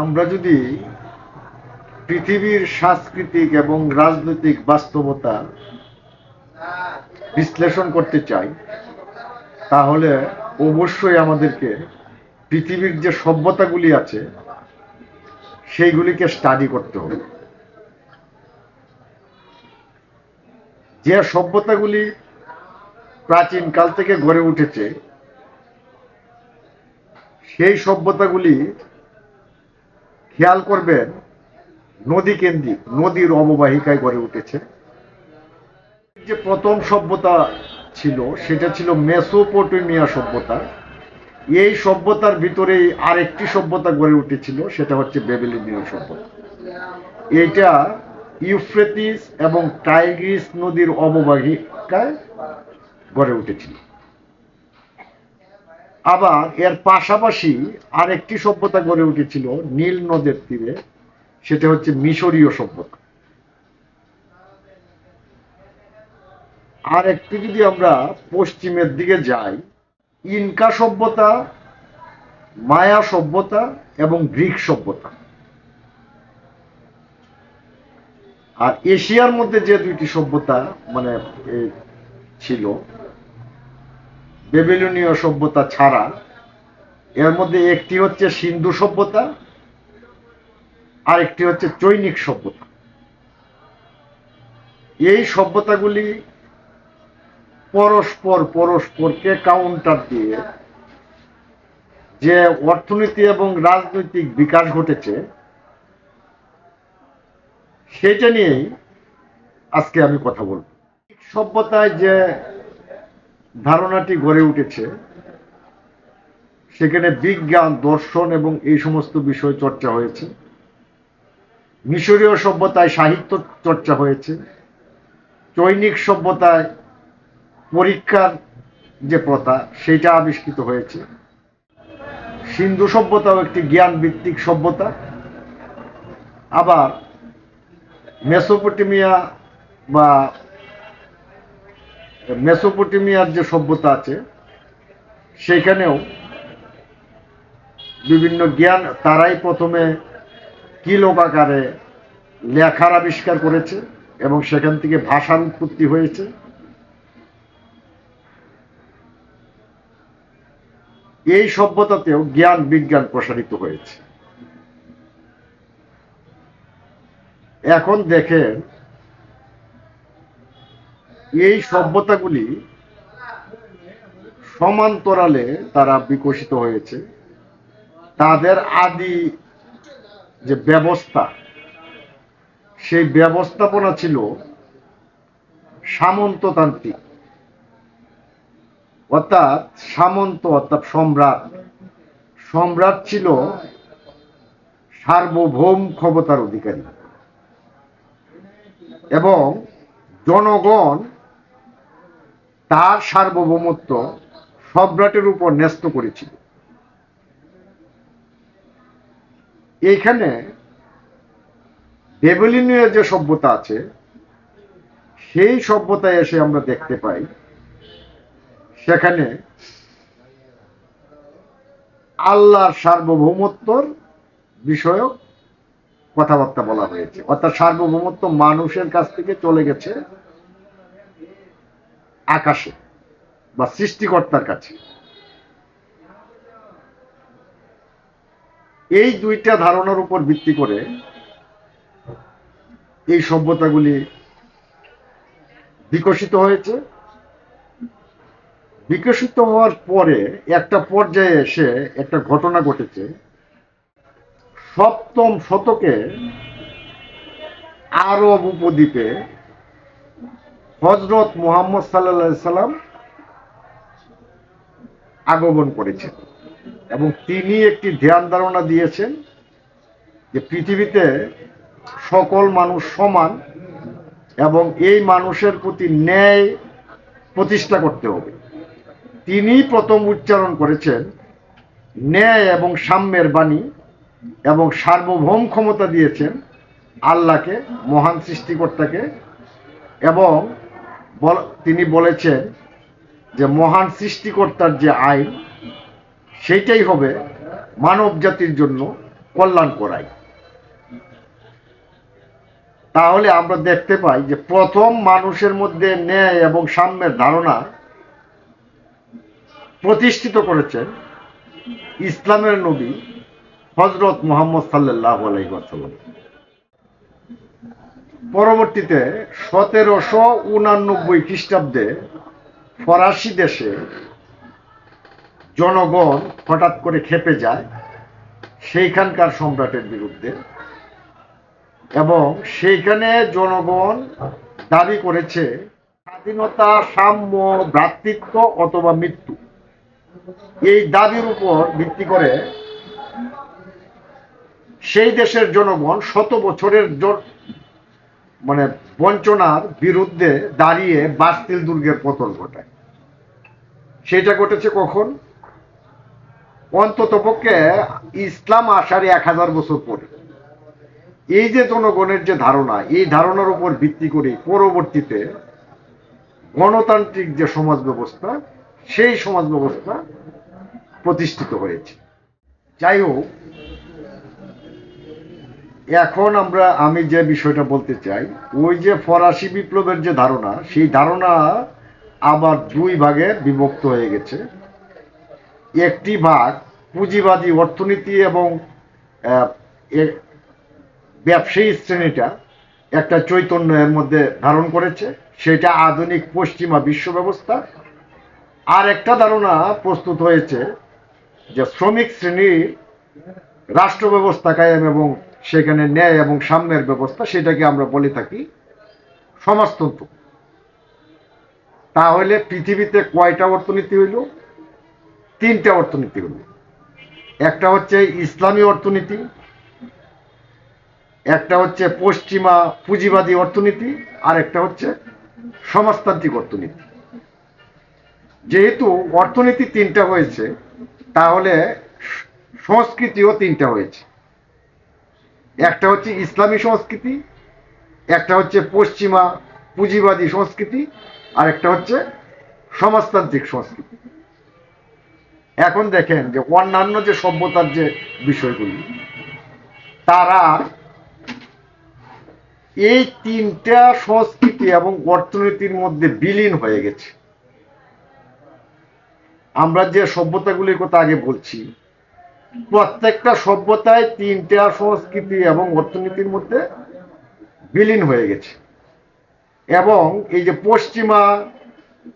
আমরা যদি পৃথিবীর সাংস্কৃতিক এবং রাজনৈতিক বাস্তবতা বিশ্লেষণ করতে চাই, তাহলে অবশ্যই আমাদেরকে পৃথিবীর যে সভ্যতাগুলি আছে সেইগুলিকে স্টাডি করতে হবে। যে সভ্যতাগুলি প্রাচীনকাল থেকে গড়ে উঠেছে সেই সভ্যতাগুলি খেয়াল করবেন নদী কেন্দ্রিক, নদীর অববাহিকায় গড়ে উঠেছে। যে প্রথম সভ্যতা ছিল সেটা ছিল মেসোপটেমিয়া সভ্যতা। এই সভ্যতার ভিতরেই আরেকটি সভ্যতা গড়ে উঠেছিল, সেটা হচ্ছে বেবিলনীয় সভ্যতা। এইটা ইউফ্রেটিস এবং টাইগ্রিস নদীর অববাহিকায় গড়ে উঠেছিল। আবার এর পাশাপাশি আরেকটি সভ্যতা গড়ে উঠেছিল নীল নদের তীরে, সেটা হচ্ছে মিশরীয় সভ্যতা। আর একটু যদি আমরা পশ্চিমের দিকে যাই, ইনকা সভ্যতা, মায়া সভ্যতা এবং গ্রিক সভ্যতা। আর এশিয়ার মধ্যে যে দুইটি সভ্যতা ছিল, বেবিলনীয় সভ্যতা ছাড়া, এর মধ্যে একটি হচ্ছে সিন্ধু সভ্যতা আর একটি হচ্ছে চৈনিক সভ্যতা। এই সভ্যতাগুলি পরস্পরকে কাউন্টার দিয়ে যে অর্থনীতি এবং রাজনৈতিক বিকাশ ঘটেছে সেটা নিয়েই আজকে আমি কথা বলব। সভ্যতায় যে ধারণাটি গড়ে উঠেছে সেখানে বিজ্ঞান, দর্শন এবং এই সমস্ত বিষয় চর্চা হয়েছে। মিশরীয় সভ্যতায় সাহিত্য চর্চা হয়েছে। চৈনিক সভ্যতায় পরীক্ষার যে প্রথা সেইটা আবিষ্কৃত হয়েছে। সিন্ধু সভ্যতাও একটি জ্ঞান ভিত্তিক সভ্যতা। আবার মেসোপটেমিয়ার যে সভ্যতা আছে সেখানেও বিভিন্ন জ্ঞান, তারাই প্রথমে কিলোক আকারে লেখার আবিষ্কার করেছে এবং সেখান থেকে ভাষার উৎপত্তি হয়েছে। এই সভ্যতাতেও জ্ঞান বিজ্ঞান প্রসারিত হয়েছে। এখন দেখেন এই সভ্যতাগুলি সমান্তরালে তারা বিকশিত হয়েছে। তাদের আদি যে ব্যবস্থা, সেই ব্যবস্থাপনা ছিল সামন্ততান্ত্রিক, অর্থাৎ সামন্ত অর্থাৎ সম্রাট ছিল সার্বভৌম ক্ষমতার অধিকারী এবং জনগণ তার সার্বভৌমত্ব সম্রাটের উপর ন্যস্ত করেছিল। এইখানে বেবিলনীয় যে সভ্যতা আছে সেই সভ্যতায় এসে আমরা দেখতে পাই সেখানে আল্লাহর সার্বভৌমত্বর বিষয়ক কথাবার্তা বলা হয়েছে, অর্থাৎ সার্বভৌমত্ব মানুষের কাছ থেকে চলে গেছে আকাশে বা সৃষ্টিকর্তার কাছে। এই দুইটা ধারণার উপর ভিত্তি করে এই সভ্যতাগুলি বিকশিত হয়েছে। বিকশিত হওয়ার পরে একটা পর্যায়ে এসে একটা ঘটনা ঘটেছে। সপ্তম শতকে আরব উপদ্বীপে হযরত মুহাম্মদ সাল্লাল্লাহু আলাইহি সাল্লাম আগমন করেছেন এবং তিনি একটি ধ্যান ধারণা দিয়েছেন যে পৃথিবীতে সকল মানুষ সমান এবং এই মানুষের প্রতি ন্যায় প্রতিষ্ঠা করতে হবে। তিনি প্রথম উচ্চারণ করেছেন ন্যায় এবং সাম্যের বাণী এবং সার্বভৌম ক্ষমতা দিয়েছেন আল্লাহকে, মহান সৃষ্টিকর্তাকে, এবং তিনি বলেছেন যে মহান সৃষ্টিকর্তার যে আইন সেইটাই হবে মানব জাতির জন্য কল্যাণ করায়। তাহলে আমরা দেখতে পাই যে প্রথম মানুষের মধ্যে ন্যায় এবং সাম্যের ধারণা প্রতিষ্ঠিত করেছেন ইসলামের নবী হযরত মুহাম্মদ সাল্লাল্লাহু আলাইহি ওয়াসাল্লাম। পরবর্তীতে 1789 খ্রিস্টাব্দে ফরাসি দেশে জনগণ হঠাৎ করে ক্ষেপে যায় সেইখানকার সম্রাটের বিরুদ্ধে, এবং সেইখানে জনগণ দাবি করেছে স্বাধীনতা, সাম্য, ভ্রাতৃত্ব অথবা মৃত্যু। এই দাবির উপর ভিত্তি করে সেই দেশের জনগণ শত বছরের বঞ্চনার বিরুদ্ধে দাঁড়িয়ে বাস্তিল দুর্গের পতন ঘটায়। সেটা ঘটেছে কখন? অন্ততপক্ষে ইসলাম আসার 1000 বছর পরে। এই যে জনগণের যে ধারণা, এই ধারণার উপর ভিত্তি করে পরবর্তীতে গণতান্ত্রিক যে সমাজ ব্যবস্থা, সেই সমাজ ব্যবস্থা প্রতিষ্ঠিত হয়েছে। যাই হোক, এখন আমি যে বিষয়টা বলতে চাই, ওই যে ফরাসি বিপ্লবের যে ধারণা, সেই ধারণা আবার 2 ভাগে বিভক্ত হয়ে গেছে। একটি ভাগ পুঁজিবাদী অর্থনীতি এবং ব্যবসায়ী শ্রেণীটা একটা চৈতন্য এর মধ্যে ধারণ করেছে, সেটা আধুনিক পশ্চিমা বিশ্ব ব্যবস্থা। আর একটা ধারণা প্রস্তুত হয়েছে যে শ্রমিক শ্রেণীর রাষ্ট্র ব্যবস্থা কায়েম এবং সেখানে ন্যায় এবং সাম্যের ব্যবস্থা, সেটাকে আমরা বলে থাকি সমাজতন্ত্র। তাহলে পৃথিবীতে কয়টা অর্থনীতি হইল? 3টা অর্থনীতি হইল। একটা হচ্ছে ইসলামী অর্থনীতি, একটা হচ্ছে পশ্চিমা পুঁজিবাদী অর্থনীতি, আর একটা হচ্ছে সমাজতান্ত্রিক অর্থনীতি। যেহেতু অর্থনীতি 3টা হয়েছে, তাহলে সংস্কৃতিও 3টা হয়েছে। একটা হচ্ছে ইসলামী সংস্কৃতি, একটা হচ্ছে পশ্চিমা পুঁজিবাদী সংস্কৃতি, আর একটা হচ্ছে সমাজতান্ত্রিক সংস্কৃতি। এখন দেখেন যে অন্যান্য যে সভ্যতার যে বিষয়গুলি, তারা এই 3টা সংস্কৃতি এবং অর্থনীতির মধ্যে বিলীন হয়ে গেছে। আমরা যে সভ্যতাগুলির কথা আগে বলছি, প্রত্যেকটা সভ্যতায় 3টা সংস্কৃতি এবং অর্থনীতির মধ্যে বিলীন হয়ে গেছে। এবং এই যে পশ্চিমা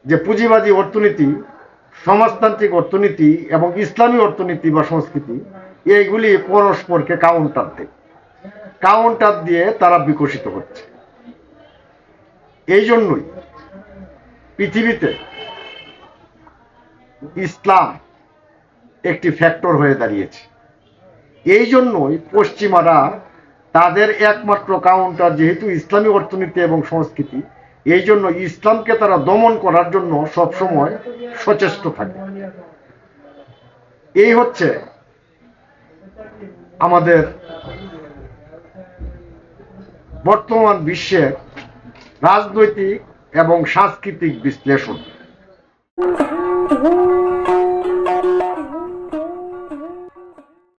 যে পুঁজিবাদী অর্থনীতি, সমাজতান্ত্রিক অর্থনীতি এবং ইসলামী অর্থনীতি বা সংস্কৃতি, এইগুলি পরস্পরকে কাউন্টার দিয়ে তারা বিকশিত হচ্ছে। এই জন্যই পৃথিবীতে ইসলাম একটি ফ্যাক্টর হয়ে দাঁড়িয়েছে। এই জন্যই পশ্চিমারা তাদের একমাত্র কাউন্টার যেহেতু ইসলামী অর্থনীতি এবং সংস্কৃতি, এই জন্য ইসলামকে তারা দমন করার জন্য সবসময় সচেষ্ট থাকে। এই হচ্ছে আমাদের বর্তমান বিশ্বের রাজনৈতিক এবং সাংস্কৃতিক বিশ্লেষণ।